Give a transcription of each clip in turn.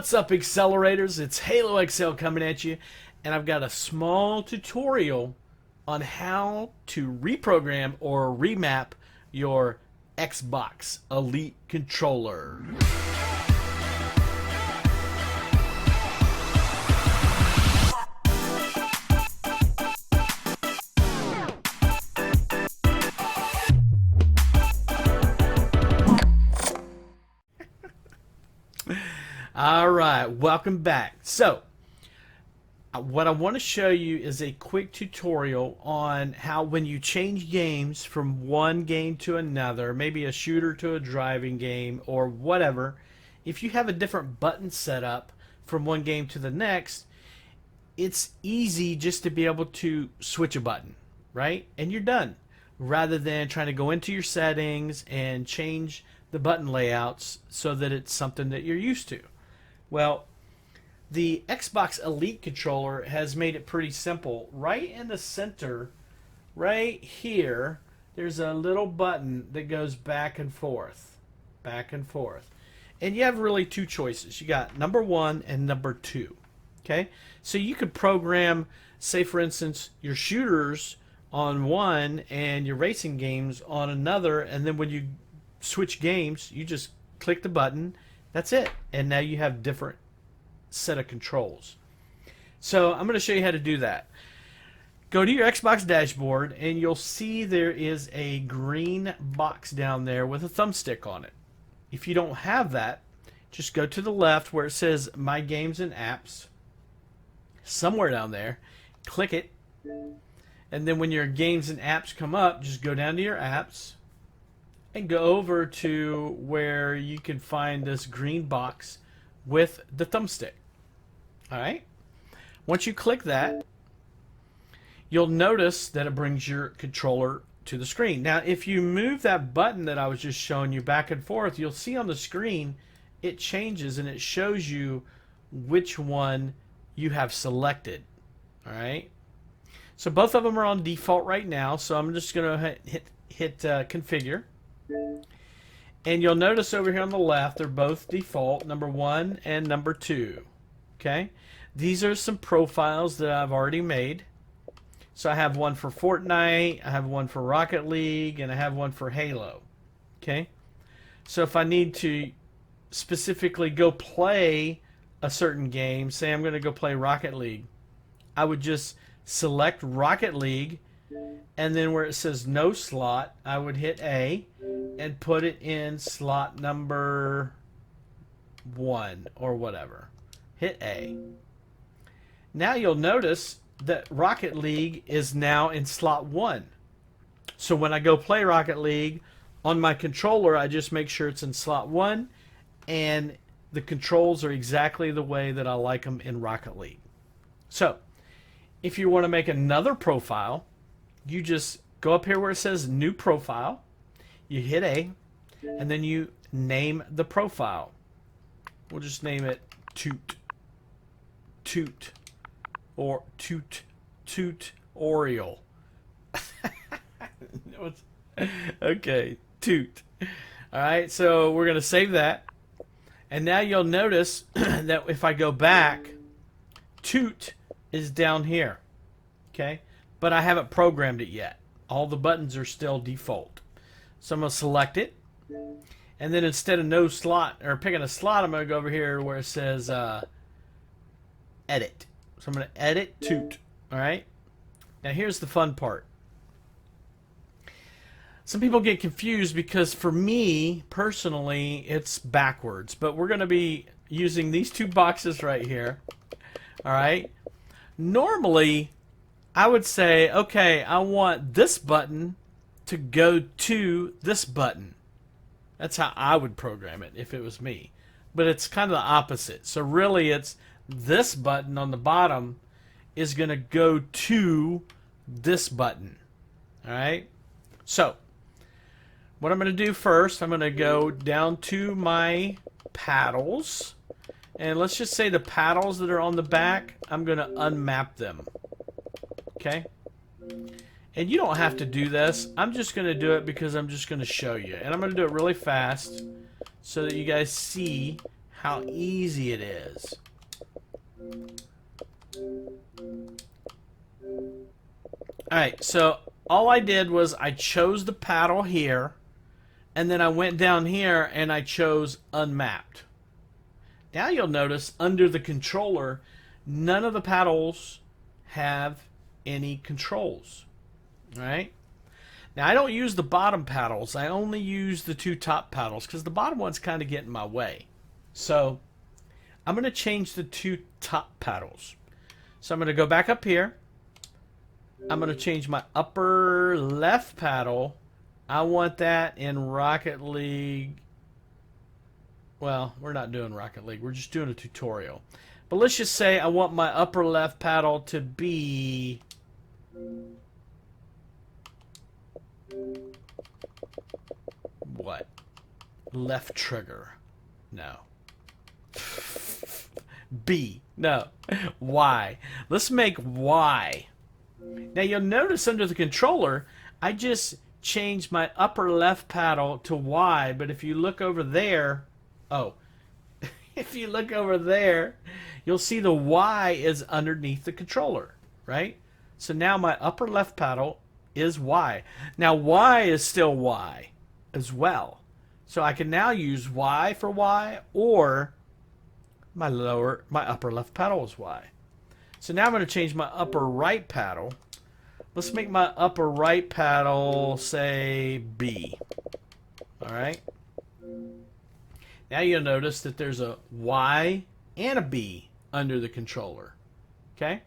What's up, accelerators? It's haloXcell coming at you, and I've got a small tutorial on how to reprogram or remap your Xbox Elite controller. Alright, welcome back. So, what I want to show you is a quick tutorial on how when you change games from one game to another, maybe a shooter to a driving game or whatever, if you have a different button set up from one game to the next, it's easy just to be able to switch a button, right? And you're done. Rather than trying to go into your settings and change the button layouts so that it's something that you're used to. Well, the Xbox Elite controller has made it pretty simple. Right in the center, right here, there's a little button that goes back and forth. Back and forth. And you have really two choices. You got number 1 and number 2. Okay? So you could program, say for instance, your shooters on one and your racing games on another, and then when you switch games, you just click the button. That's it. And now you have different set of controls. So I'm going to show you how to do that. Go to your Xbox dashboard and you'll see there is a green box down there with a thumbstick on it. If you don't have that, just go to the left where it says My Games and Apps. Somewhere down there, click it. And then when your games and apps come up, just go down to your apps and go over to where you can find this green box with the thumbstick. Alright? Once you click that, you'll notice that it brings your controller to the screen. Now, if you move that button that I was just showing you back and forth, you'll see on the screen it changes and it shows you which one you have selected. Alright? So both of them are on default right now, so I'm just going to hit configure. And you'll notice over here on the left, they're both default, number 1 and number 2. Okay? These are some profiles that I've already made. So I have one for Fortnite, I have one for Rocket League, and I have one for Halo. Okay? So if I need to specifically go play a certain game, say I'm going to go play Rocket League, I would just select Rocket League, and then where it says no slot, I would hit A and put it in slot number 1 or whatever. Hit A. Now you'll notice that Rocket League is now in slot 1. So when I go play Rocket League on my controller, I just make sure it's in slot 1 and the controls are exactly the way that I like them in Rocket League. So if you want to make another profile, you just go up here where it says new profile, you hit A, and then you name the profile. We'll just name it Toot or Toot Oriole. Okay, Toot. Alright, so we're going to save that. And now you'll notice that if I go back, Toot is down here. Okay? But I haven't programmed it yet. All the buttons are still default. So I'm going to select it. And then instead of no slot, or picking a slot, I'm going to go over here where it says edit. So I'm going to edit Toot. Alright? Now here's the fun part. Some people get confused because for me, personally, it's backwards. But we're going to be using these two boxes right here. Alright? Normally, I would say, okay, I want this button to go to this button. That's how I would program it if it was me. But it's kind of the opposite. So really it's this button on the bottom is going to go to this button. Alright? So, what I'm going to do first, I'm going to go down to my paddles. And let's just say the paddles that are on the back, I'm going to unmap them. Okay? And you don't have to do this. I'm just going to do it because I'm just going to show you. And I'm going to do it really fast so that you guys see how easy it is. Alright, so all I did was I chose the paddle here, and then I went down here and I chose unmapped. Now you'll notice under the controller, none of the paddles have any controls. Alright? Now I don't use the bottom paddles, I only use the two top paddles because the bottom one's kind of getting in my way. So I'm going to change the two top paddles. So I'm going to go back up here. I'm going to change my upper left paddle. I want that in Rocket League. Well, we're not doing Rocket League. We're just doing a tutorial. But let's just say I want my upper left paddle to be... what? Left trigger. No. B. No. Y. Let's make Y. Now you'll notice under the controller, I just changed my upper left paddle to Y, but if you look over there, oh, if you look over there, you'll see the Y is underneath the controller, right? So now my upper left paddle is Y. Now Y is still Y as well. So I can now use Y for Y, or my upper left paddle is Y. So now I'm going to change my upper right paddle. Let's make my upper right paddle, say, B. Alright? Now you'll notice that there's a Y and a B under the controller. Okay?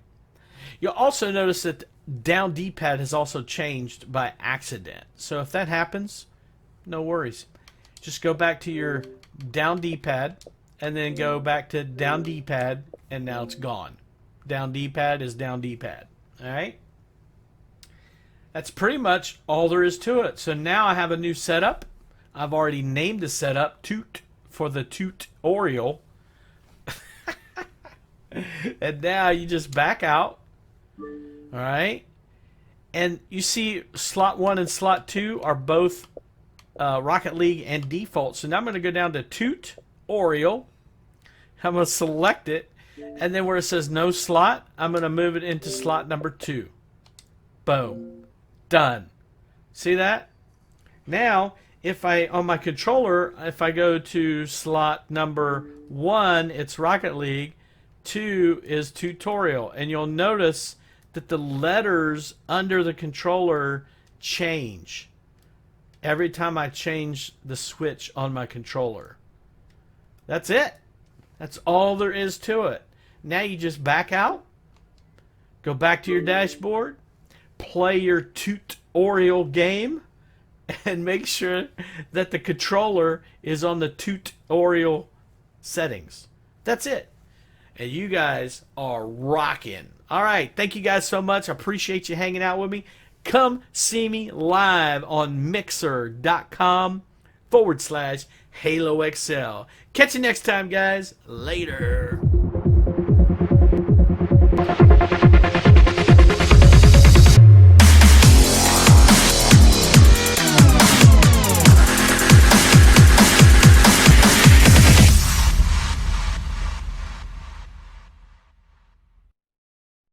You'll also notice that the down D-pad has also changed by accident. So if that happens, no worries. Just go back to your down D-pad and then go back to down D-pad, and now it's gone. Down D-pad is down D-pad. Alright? That's pretty much all there is to it. So now I have a new setup. I've already named the setup Toot for the tutorial. And now you just back out. Alright? And you see slot 1 and slot 2 are both Rocket League and default. So now I'm going to go down to tutorial. I'm going to select it. And then where it says no slot, I'm going to move it into slot number 2. Boom. Done. See that? Now, if I, on my controller, if I go to slot number 1, it's Rocket League. 2 is tutorial. And you'll notice that the letters under the controller change every time I change the switch on my controller. That's it. That's all there is to it. Now you just back out, go back to your dashboard, play your tutorial game, and make sure that the controller is on the tutorial settings. That's it. And you guys are rocking. All right. Thank you guys so much. I appreciate you hanging out with me. Come see me live on mixer.com/haloXcell. Catch you next time, guys. Later.